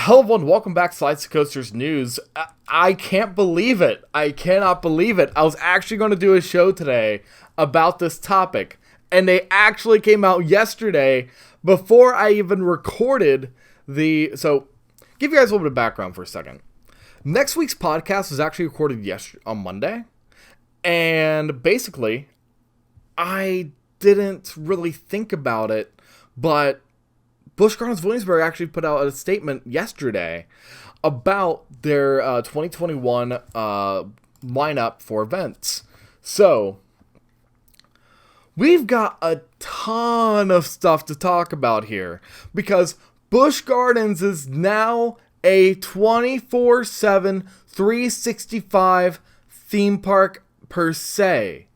Hello everyone, welcome back to Slides to Coasters News. I can't believe it. I cannot believe it. I was actually going to do a show today about this topic, and they actually came out yesterday before I even recorded the... So, give you guys a little bit of background for a second. Next week's podcast was actually recorded on Monday, and basically, I didn't really think about it, but Busch Gardens Williamsburg actually put out a statement yesterday about their 2021 lineup for events. So, we've got a ton of stuff to talk about here because Busch Gardens is now a 24/7, 365 theme park per se.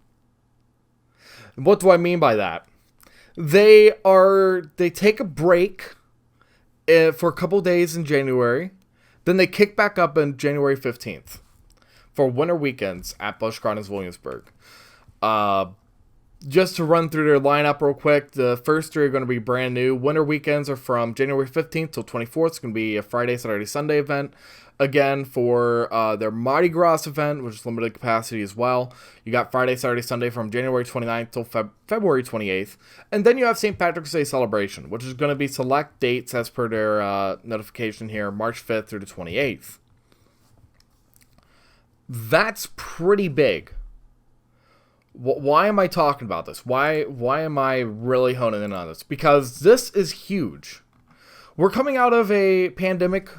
What do I mean by that? They take a break for a couple days in January, then they kick back up on January 15th for winter weekends at Busch Gardens Williamsburg. Just to run through their lineup real quick, the first three are going to be brand new. Winter weekends are from January 15th till 24th. It's going to be a Friday, Saturday, Sunday event. Again, for their Mardi Gras event, which is limited capacity as well. You got Friday, Saturday, Sunday from January 29th till February 28th. And then you have St. Patrick's Day celebration, which is going to be select dates as per their notification here, March 5th through the 28th. That's pretty big. Why am I talking about this? Why am I really honing in on this? Because this is huge. We're coming out of a pandemic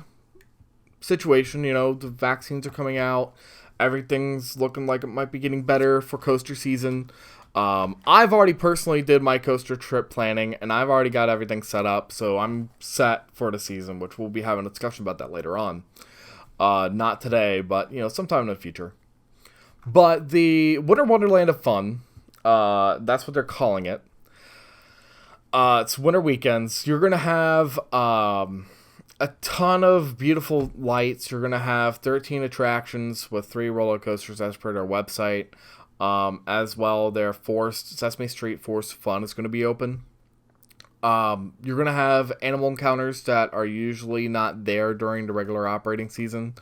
situation, the vaccines are coming out, everything's looking like it might be getting better for coaster season. I've already personally did my coaster trip planning, and I've already got everything set up, so I'm set for the season, which we'll be having a discussion about that later on. Not today, but, sometime in the future. But the Winter Wonderland of Fun, that's what they're calling it. It's winter weekends. You're going to have a ton of beautiful lights. You're going to have 13 attractions with 3 roller coasters as per their website. As well, their Sesame Street Forest Fun is going to be open. You're going to have animal encounters that are usually not there during the regular operating season.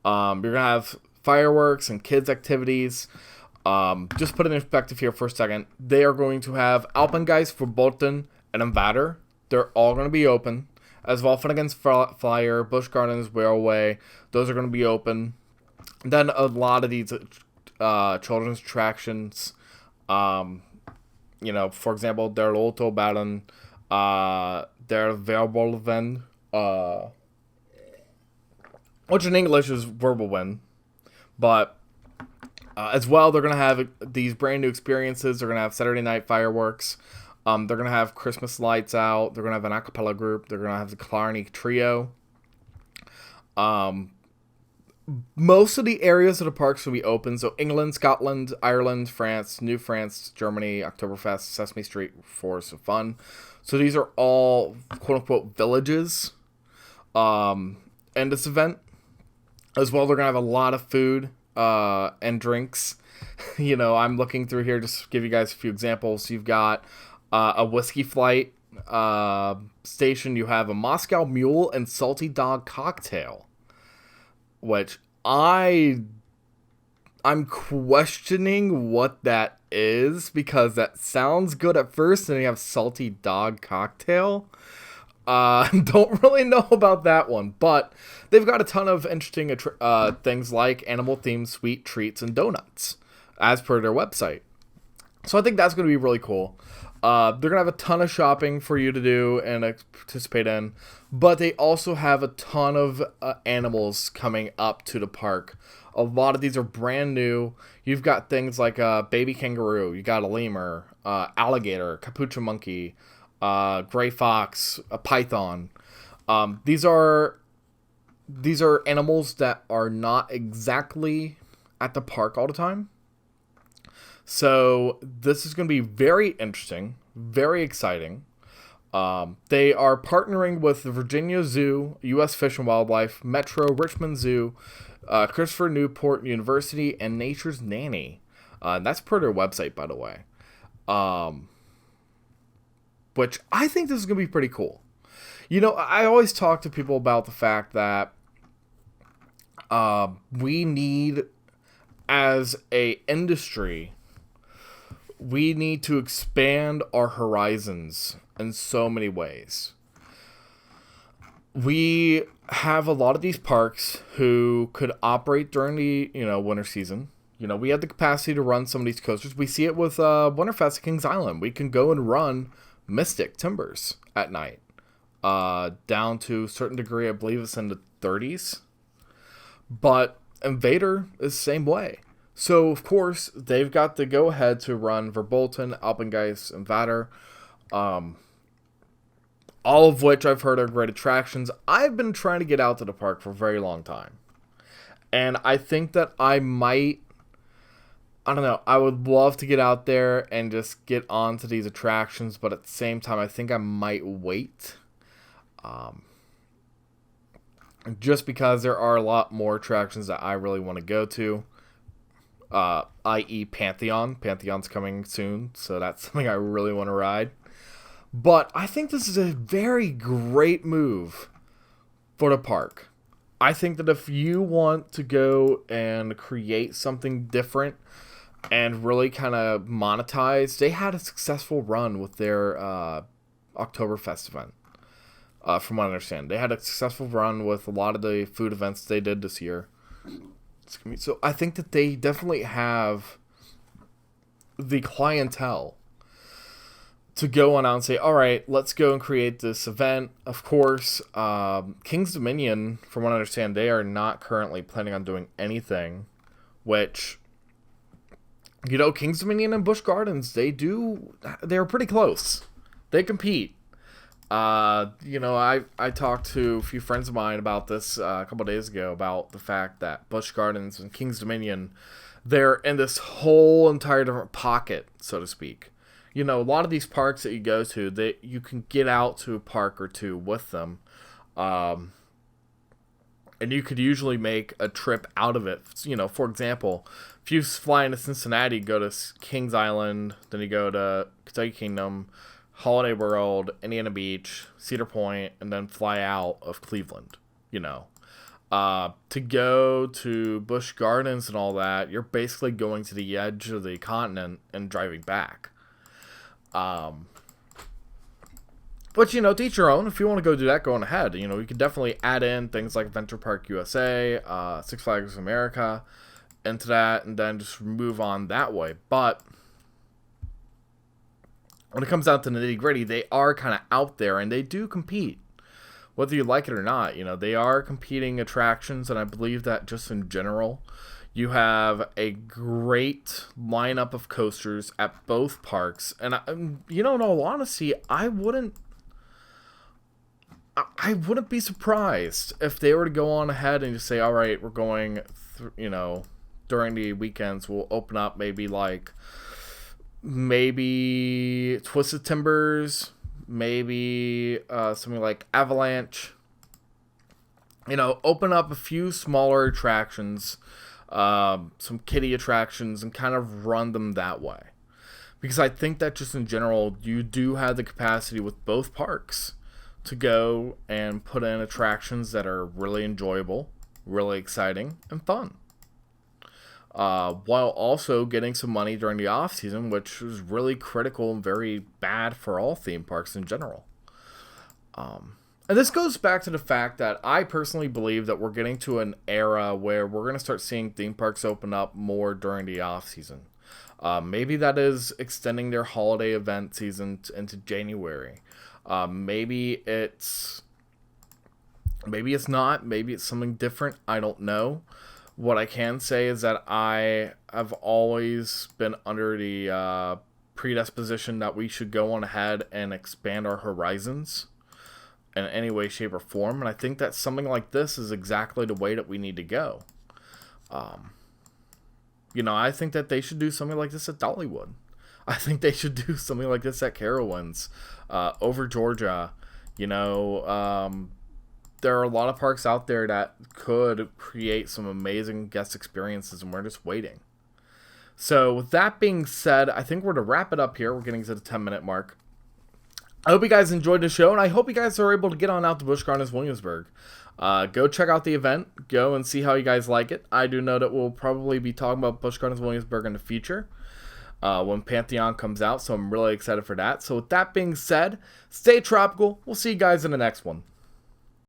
You're going to have fireworks and kids activities. Just put it in perspective here for a second. They are going to have Alpengeist for Bolton and Invader. They're all going to be open. As well, Finnegan's Flyer, Busch Gardens Railway, those are going to be open. Then a lot of these children's attractions, for example, Der Lottobaden, Der Wirbelwind, which in English is Wirbelwind. But as well, they're going to have these brand new experiences. They're going to have Saturday night fireworks. They're going to have Christmas lights out. They're going to have an a cappella group. They're going to have the Killarney Trio. Most of the areas of the parks will be open. So England, Scotland, Ireland, France, New France, Germany, Oktoberfest, Sesame Street, Forest of Fun. So these are all quote-unquote villages in this event. As well, they're going to have a lot of food and drinks. I'm looking through here just to give you guys a few examples. You've got a whiskey flight station. You have a Moscow Mule and Salty Dog cocktail, which I'm questioning what that is because that sounds good at first, and you have Salty Dog cocktail. Don't really know about that one, but they've got a ton of interesting things like animal-themed sweet treats and donuts, as per their website. So I think that's going to be really cool. They're going to have a ton of shopping for you to do and participate in, but they also have a ton of animals coming up to the park. A lot of these are brand new. You've got things like a baby kangaroo, you got a lemur, alligator, capuchin monkey, gray fox, a python. These are animals that are not exactly at the park all the time. So this is going to be very interesting, very exciting. They are partnering with the Virginia Zoo, U.S. Fish and Wildlife, Metro, Richmond Zoo, Christopher Newport University, and Nature's Nanny. That's per their website, by the way. Which I think this is going to be pretty cool. I always talk to people about the fact that we need, as a industry, we need to expand our horizons in so many ways. We have a lot of these parks who could operate during the, winter season. We have the capacity to run some of these coasters. We see it with Winterfest at Kings Island. We can go and run Mystic Timbers at night. Down to a certain degree, I believe it's in the 30s. But Invader is the same way. So, of course, they've got the go-ahead to run Verbolten, Alpengeist, and Vader. All of which I've heard are great attractions. I've been trying to get out to the park for a very long time. And I think that I might... I don't know. I would love to get out there and just get onto these attractions. But at the same time, I think I might wait. Just because there are a lot more attractions that I really want to go to. I.e. Pantheon. Pantheon's coming soon. So that's something I really want to ride. But I think this is a very great move for the park. I think that if you want to go and create something different and really kind of monetize, they had a successful run with their Oktoberfest event. From what I understand, they had a successful run with a lot of the food events they did this year. So I think that they definitely have the clientele to go on out and say, all right, let's go and create this event. Of course, King's Dominion, from what I understand, they are not currently planning on doing anything, which, King's Dominion and Busch Gardens, they're pretty close. They compete. I talked to a few friends of mine about this a couple days ago, about the fact that Busch Gardens and King's Dominion, they're in this whole entire different pocket, so to speak. A lot of these parks that you go to, you can get out to a park or two with them. And you could usually make a trip out of it. For example, if you fly into Cincinnati, go to Kings Island, then you go to Kentucky Kingdom, Holiday World, Indiana Beach, Cedar Point, and then fly out of Cleveland, to go to Busch Gardens and all that, you're basically going to the edge of the continent and driving back. But, to each your own. If you want to go do that, go on ahead. You can definitely add in things like Venture Park USA, Six Flags America into that, and then just move on that way. But when it comes down to the nitty-gritty, they are kind of out there, and they do compete. Whether you like it or not, they are competing attractions, and I believe that just in general, you have a great lineup of coasters at both parks. And, in all honesty, I wouldn't be surprised if they were to go on ahead and just say, all right, we're going, during the weekends, we'll open up maybe Twisted Timbers, maybe something like Avalanche. Open up a few smaller attractions, some kiddie attractions, and kind of run them that way. Because I think that just in general, you do have the capacity with both parks to go and put in attractions that are really enjoyable, really exciting, and fun. While also getting some money during the off season, which is really critical and very bad for all theme parks in general. And this goes back to the fact that I personally believe that we're getting to an era where we're going to start seeing theme parks open up more during the off season. Maybe that is extending their holiday event season into January. Maybe it's not. Maybe it's something different. I don't know. What I can say is that I have always been under the predisposition that we should go on ahead and expand our horizons in any way, shape, or form. And I think that something like this is exactly the way that we need to go. I think that they should do something like this at Dollywood. I think they should do something like this at Carowinds, over Georgia. There are a lot of parks out there that could create some amazing guest experiences, and we're just waiting. So with that being said, I think we're to wrap it up here. We're getting to the 10-minute mark. I hope you guys enjoyed the show, and I hope you guys are able to get on out to Busch Gardens Williamsburg. Go check out the event. Go and see how you guys like it. I do know that we'll probably be talking about Busch Gardens Williamsburg in the future when Pantheon comes out, so I'm really excited for that. So with that being said, stay tropical. We'll see you guys in the next one.